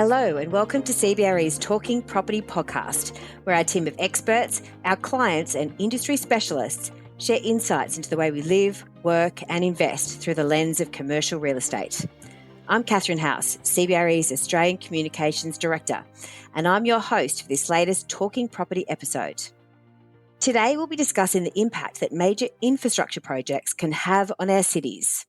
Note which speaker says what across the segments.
Speaker 1: Hello and welcome to CBRE's Talking Property podcast, where our team of experts, our clients and industry specialists share insights into the way we live, work and invest through the lens of commercial real estate. I'm Catherine House, CBRE's Australian Communications Director, and I'm your host for this latest Talking Property episode. Today we'll be discussing the impact that major infrastructure projects can have on our cities.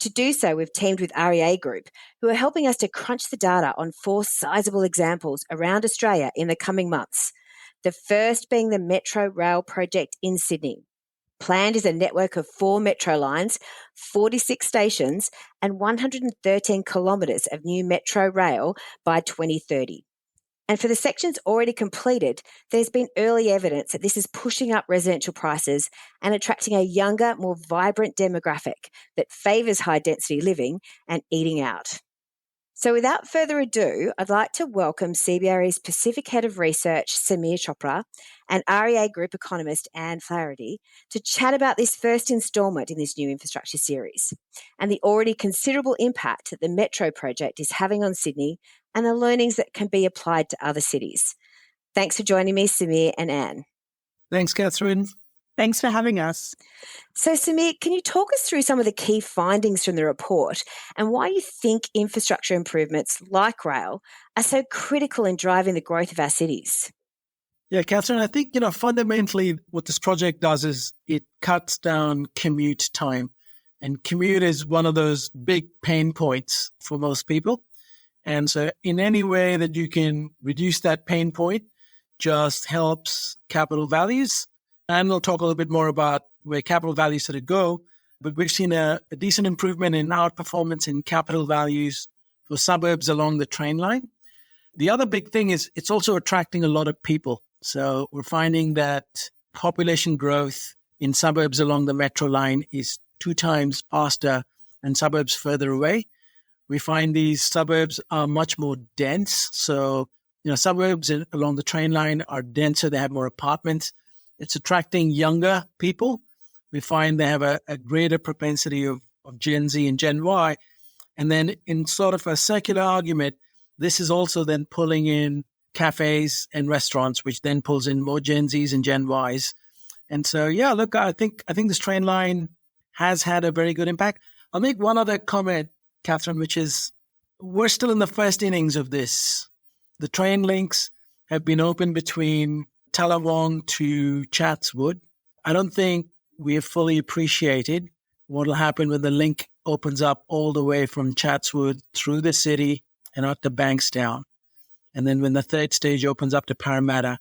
Speaker 1: To do so, we've teamed with REA Group, who are helping us to crunch the data on 4 sizable examples around Australia in the coming months. The first being the Metro Rail project in Sydney. Planned is a network of 4 metro lines, 46 stations and 113 kilometres of new metro rail by 2030. And for the sections already completed, there's been early evidence that this is pushing up residential prices and attracting a younger, more vibrant demographic that favours high-density living and eating out. So without further ado, I'd like to welcome CBRE's Pacific Head of Research, Chopra, and REA Group Economist, Flaherty, to chat about this first instalment in this new infrastructure series and the already considerable impact that the Metro project is having on Sydney and the learnings that can be applied to other cities. Thanks for joining me, Samir and Anne.
Speaker 2: Thanks, Catherine.
Speaker 3: Thanks for having us.
Speaker 1: So, Samir, can you talk us through some of the key findings from the report and why you think infrastructure improvements like rail are so critical in driving the growth of our cities?
Speaker 2: Yeah, Catherine, I think, fundamentally what this project does is it cuts down commute time. And commute is one of those big pain points for most people. And so in any way that you can reduce that pain point just helps capital values. And we'll talk a little bit more about where capital values sort of go. But we've seen a decent improvement in outperformance in capital values for suburbs along the train line. The other big thing is it's also attracting a lot of people. So we're finding that population growth in suburbs along the metro line is 2 times faster than suburbs further away. We find these suburbs are much more dense. So, suburbs along the train line are denser. They have more apartments. It's attracting younger people. We find they have a greater propensity of Gen Z and Gen Y. And then in sort of a circular argument, this is also then pulling in cafes and restaurants, which then pulls in more Gen Zs and Gen Ys. And so, I think this train line has had a very good impact. I'll make one other comment, Catherine, which is we're still in the first innings of this. The train links have been open between Tallawong to Chatswood. I don't think we have fully appreciated what will happen when the link opens up all the way from Chatswood through the city and out to Bankstown. And then when the third stage opens up to Parramatta,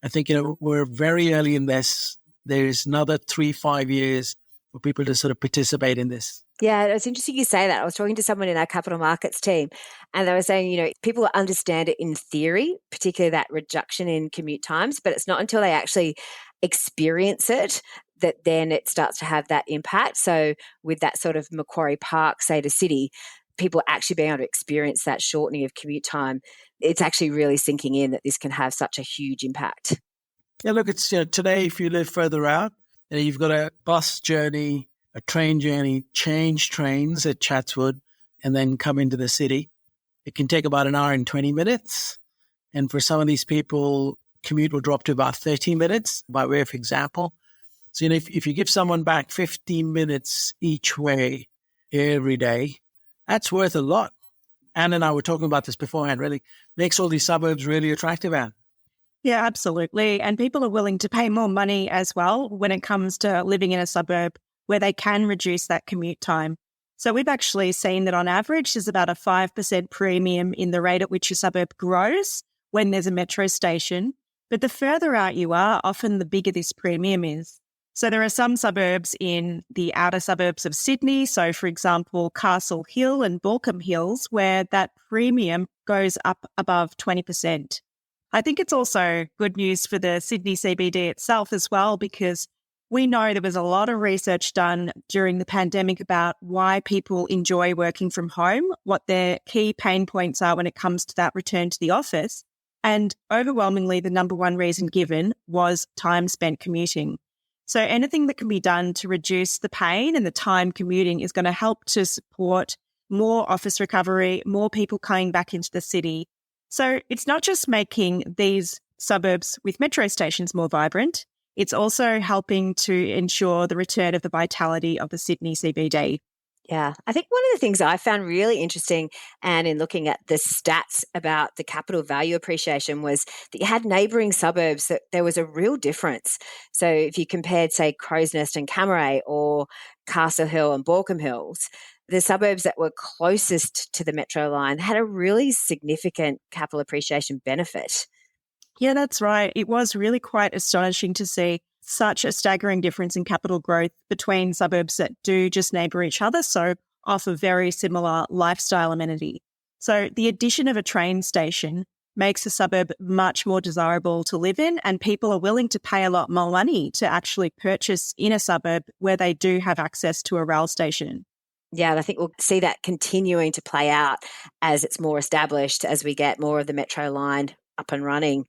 Speaker 2: I think, we're very early in this. There's another 3-5 years for people to sort of participate in this.
Speaker 1: Yeah, it's interesting you say that. I was talking to someone in our capital markets team and they were saying, people understand it in theory, particularly that reduction in commute times, but it's not until they actually experience it that then it starts to have that impact. So with that sort of Macquarie Park, say to city, people actually being able to experience that shortening of commute time, it's actually really sinking in that this can have such a huge impact.
Speaker 2: Yeah, look, it's today, if you live further out, you've got a bus journey, a train journey, change trains at Chatswood, and then come into the city. It can take about an hour and 20 minutes. And for some of these people, commute will drop to about 30 minutes, by way of example. So, if you give someone back 15 minutes each way every day, that's worth a lot. Anne and I were talking about this beforehand, really makes all these suburbs really attractive, Anne.
Speaker 3: Yeah, absolutely. And people are willing to pay more money as well when it comes to living in a suburb where they can reduce that commute time. So we've actually seen that on average there's about a 5% premium in the rate at which a suburb grows when there's a metro station. But the further out you are, often the bigger this premium is. So there are some suburbs in the outer suburbs of Sydney, so for example, Castle Hill and Baulkham Hills, where that premium goes up above 20%. I think it's also good news for the Sydney CBD itself as well, because we know there was a lot of research done during the pandemic about why people enjoy working from home, what their key pain points are when it comes to that return to the office. And overwhelmingly, the number one reason given was time spent commuting. So anything that can be done to reduce the pain and the time commuting is going to help to support more office recovery, more people coming back into the city. So it's not just making these suburbs with metro stations more vibrant, it's also helping to ensure the return of the vitality of the Sydney CBD.
Speaker 1: Yeah, I think one of the things I found really interesting, and in looking at the stats about the capital value appreciation, was that you had neighbouring suburbs that there was a real difference. So if you compared, say, Crow's Nest and Camaray, or Castle Hill and Borkham Hills, the suburbs that were closest to the metro line had a really significant capital appreciation benefit.
Speaker 3: Yeah, that's right. It was really quite astonishing to see such a staggering difference in capital growth between suburbs that do just neighbour each other, so offer very similar lifestyle amenity. So the addition of a train station makes a suburb much more desirable to live in, and people are willing to pay a lot more money to actually purchase in a suburb where they do have access to a rail station.
Speaker 1: Yeah, and I think we'll see that continuing to play out as it's more established, as we get more of the metro line up and running.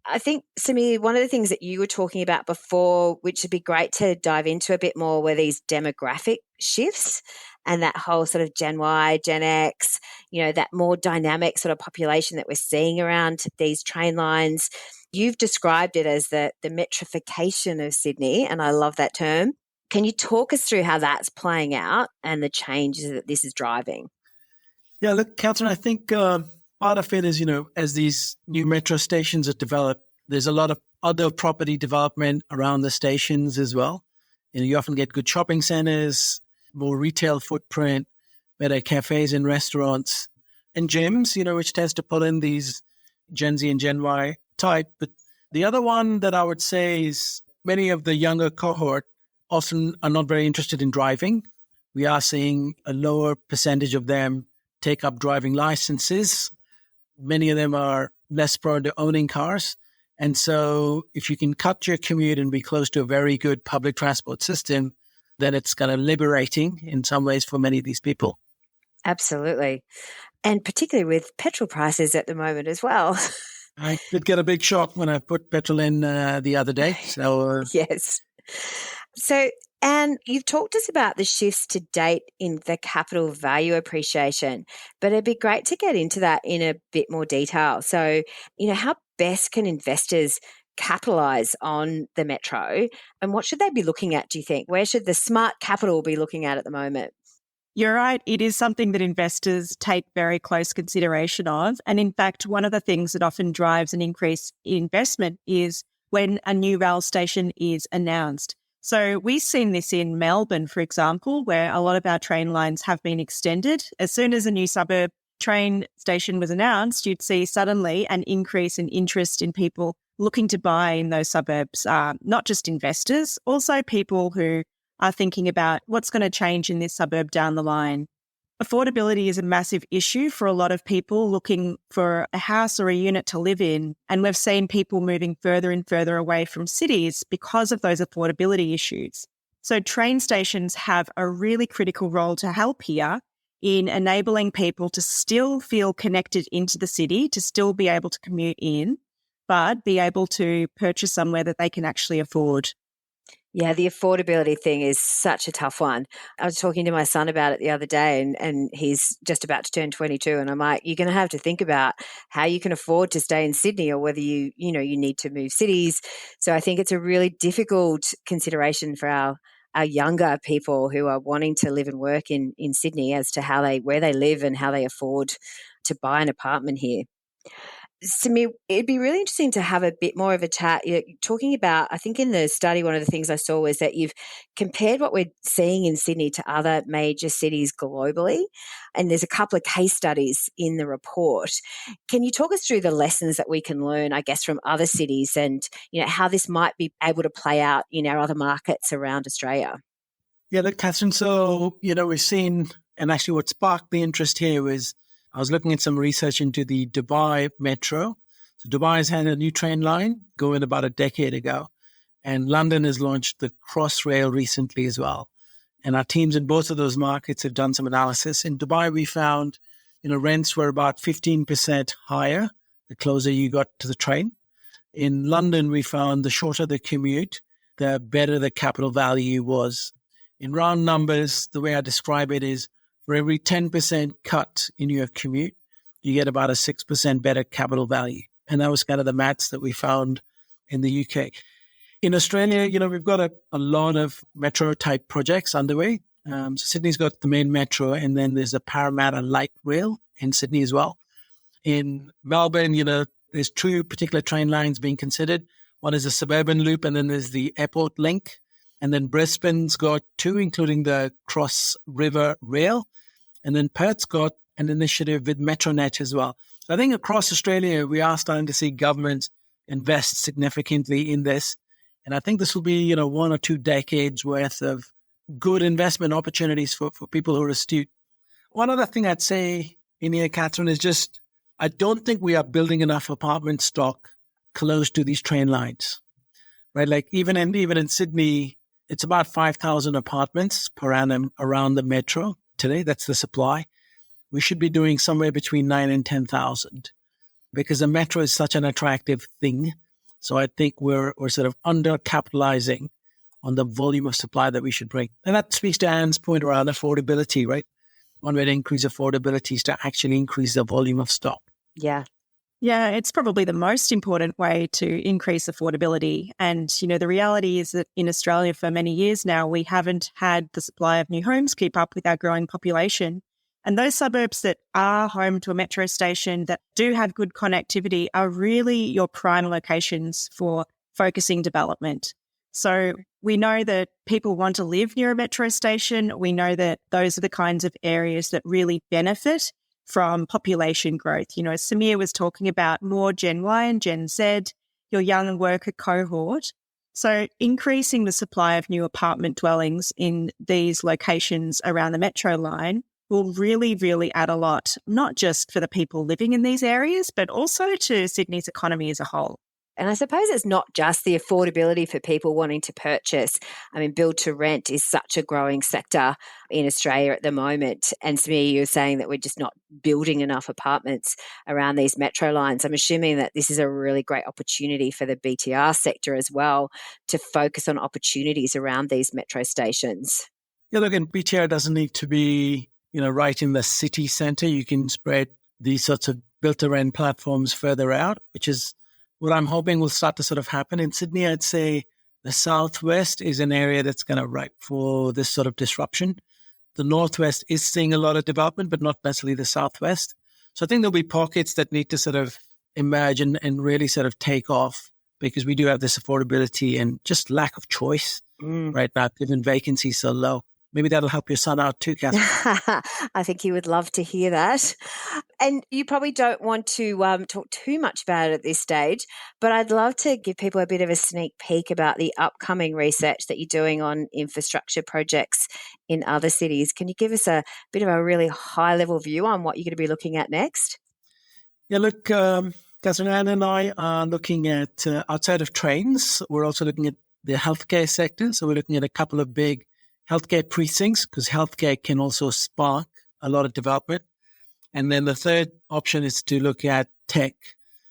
Speaker 1: I think, Samir, one of the things that you were talking about before, which would be great to dive into a bit more, were these demographic shifts and that whole sort of Gen Y, Gen X, that more dynamic sort of population that we're seeing around these train lines. You've described it as the metro-fication of Sydney, and I love that term. Can you talk us through how that's playing out and the changes that this is driving?
Speaker 2: Yeah, look, Catherine, I think part of it is, as these new metro stations are developed, there's a lot of other property development around the stations as well. You often get good shopping centers, more retail footprint, better cafes and restaurants, and gyms, which tends to pull in these Gen Z and Gen Y type. But the other one that I would say is many of the younger cohort often are not very interested in driving. We are seeing a lower percentage of them take up driving licenses. Many of them are less prone to owning cars. And so if you can cut your commute and be close to a very good public transport system, then it's kind of liberating in some ways for many of these people.
Speaker 1: Absolutely. And particularly with petrol prices at the moment as well.
Speaker 2: I did get a big shock when I put petrol in the other day. So
Speaker 1: Yes. So, Anne, you've talked to us about the shifts to date in the capital value appreciation, but it'd be great to get into that in a bit more detail. So, how best can investors capitalise on the metro, and what should they be looking at, do you think? Where should the smart capital be looking at the moment?
Speaker 3: You're right. It is something that investors take very close consideration of. And in fact, one of the things that often drives an increase in investment is when a new rail station is announced. So we've seen this in Melbourne, for example, where a lot of our train lines have been extended. As soon as a new suburb train station was announced, you'd see suddenly an increase in interest in people looking to buy in those suburbs, not just investors, also people who are thinking about what's going to change in this suburb down the line. Affordability is a massive issue for a lot of people looking for a house or a unit to live in. And we've seen people moving further and further away from cities because of those affordability issues. So train stations have a really critical role to help here in enabling people to still feel connected into the city, to still be able to commute in, but be able to purchase somewhere that they can actually afford.
Speaker 1: Yeah, the affordability thing is such a tough one. I was talking to my son about it the other day, and he's just about to turn 22, and I'm like, you're going to have to think about how you can afford to stay in Sydney, or whether you need to move cities. So I think it's a really difficult consideration for our younger people who are wanting to live and work in Sydney as to where they live and how they afford to buy an apartment here. Samir, it'd be really interesting to have a bit more of a chat. You're talking about, I think in the study, one of the things I saw was that you've compared what we're seeing in Sydney to other major cities globally. And there's a couple of case studies in the report. Can you talk us through the lessons that we can learn, I guess, from other cities, and how this might be able to play out in our other markets around Australia?
Speaker 2: Yeah, look, Catherine, so, we've seen, and actually what sparked the interest here was I was looking at some research into the Dubai metro. So Dubai has had a new train line going about a decade ago, and London has launched the Crossrail recently as well. And our teams in both of those markets have done some analysis. In Dubai, we found, rents were about 15% higher the closer you got to the train. In London, we found the shorter the commute, the better the capital value was. In round numbers, the way I describe it is for every 10% cut in your commute, you get about a 6% better capital value. And that was kind of the maths that we found in the UK. In Australia, we've got a lot of metro type projects underway. So Sydney's got the main metro, and then there's a Parramatta light rail in Sydney as well. In Melbourne, there's two particular train lines being considered. One is a suburban loop, and then there's the airport link. And then Brisbane's got two, including the Cross River Rail. And then Perth's got an initiative with Metronet as well. So I think across Australia, we are starting to see government invest significantly in this. And I think this will be, 1 or 2 decades worth of good investment opportunities for people who are astute. One other thing I'd say in here, Catherine, is just, I don't think we are building enough apartment stock close to these train lines, right? Like even in Sydney, it's about 5,000 apartments per annum around the metro today. That's the supply. We should be doing somewhere between 9 and 10,000 because the metro is such an attractive thing. So I think we're sort of under-capitalizing on the volume of supply that we should bring. And that speaks to Anne's point around affordability, right? One way to increase affordability is to actually increase the volume of stock.
Speaker 1: Yeah.
Speaker 3: Yeah, it's probably the most important way to increase affordability. And, the reality is that in Australia for many years now, we haven't had the supply of new homes keep up with our growing population. And those suburbs that are home to a metro station that do have good connectivity are really your prime locations for focusing development. So we know that people want to live near a metro station. We know that those are the kinds of areas that really benefit from population growth. Samir was talking about more Gen Y and Gen Z, your young worker cohort. So increasing the supply of new apartment dwellings in these locations around the metro line will really, really add a lot, not just for the people living in these areas, but also to Sydney's economy as a whole.
Speaker 1: And I suppose it's not just the affordability for people wanting to purchase. I mean, build to rent is such a growing sector in Australia at the moment. And Samir, you were saying that we're just not building enough apartments around these metro lines. I'm assuming that this is a really great opportunity for the BTR sector as well to focus on opportunities around these metro stations.
Speaker 2: Yeah, look, and BTR doesn't need to be, right in the city centre. You can spread these sorts of built-to-rent platforms further out, which is what I'm hoping will start to sort of happen. In Sydney, I'd say the southwest is an area that's kind of ripe for this sort of disruption. The northwest is seeing a lot of development, but not necessarily the southwest. So I think there'll be pockets that need to sort of emerge and really sort of take off because we do have this affordability and just lack of choice right now, given vacancy so low. Maybe that'll help your son out too, Catherine.
Speaker 1: I think he would love to hear that. And you probably don't want to talk too much about it at this stage, but I'd love to give people a bit of a sneak peek about the upcoming research that you're doing on infrastructure projects in other cities. Can you give us a bit of a really high-level view on what you're going to be looking at next?
Speaker 2: Yeah, look, Catherine, Anne and I are looking at, outside of trains, we're also looking at the healthcare sector. So we're looking at a couple of big healthcare precincts because healthcare can also spark a lot of development. And then the third option is to look at tech.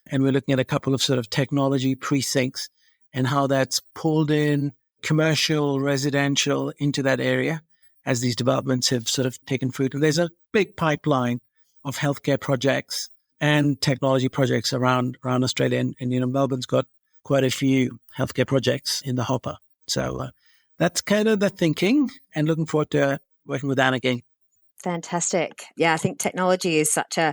Speaker 2: And we're looking at a couple of sort of technology precincts and how that's pulled in commercial, residential into that area as these developments have sort of taken fruit. And there's a big pipeline of healthcare projects and technology projects around Australia. And Melbourne's got quite a few healthcare projects in the hopper. So that's kind of the thinking and looking forward to working with Anne again.
Speaker 1: Fantastic. Yeah, I think technology is such a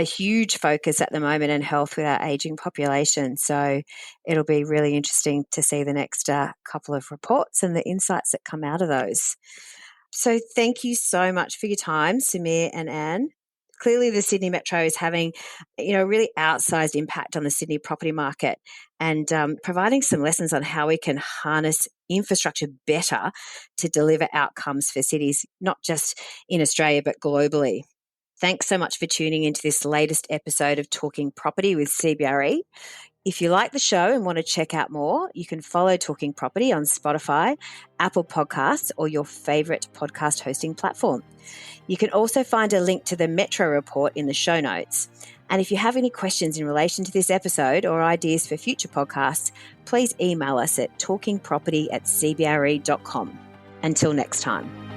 Speaker 1: huge focus at the moment in health with our ageing population. So it'll be really interesting to see the next couple of reports and the insights that come out of those. So thank you so much for your time, Samir and Anne. Clearly, the Sydney Metro is having, a really outsized impact on the Sydney property market and providing some lessons on how we can harness infrastructure better to deliver outcomes for cities, not just in Australia, but globally. Thanks so much for tuning into this latest episode of Talking Property with CBRE. If you like the show and want to check out more, you can follow Talking Property on Spotify, Apple Podcasts, or your favourite podcast hosting platform. You can also find a link to the Metro report in the show notes. And if you have any questions in relation to this episode or ideas for future podcasts, please email us at talkingproperty@cbre.com. Until next time.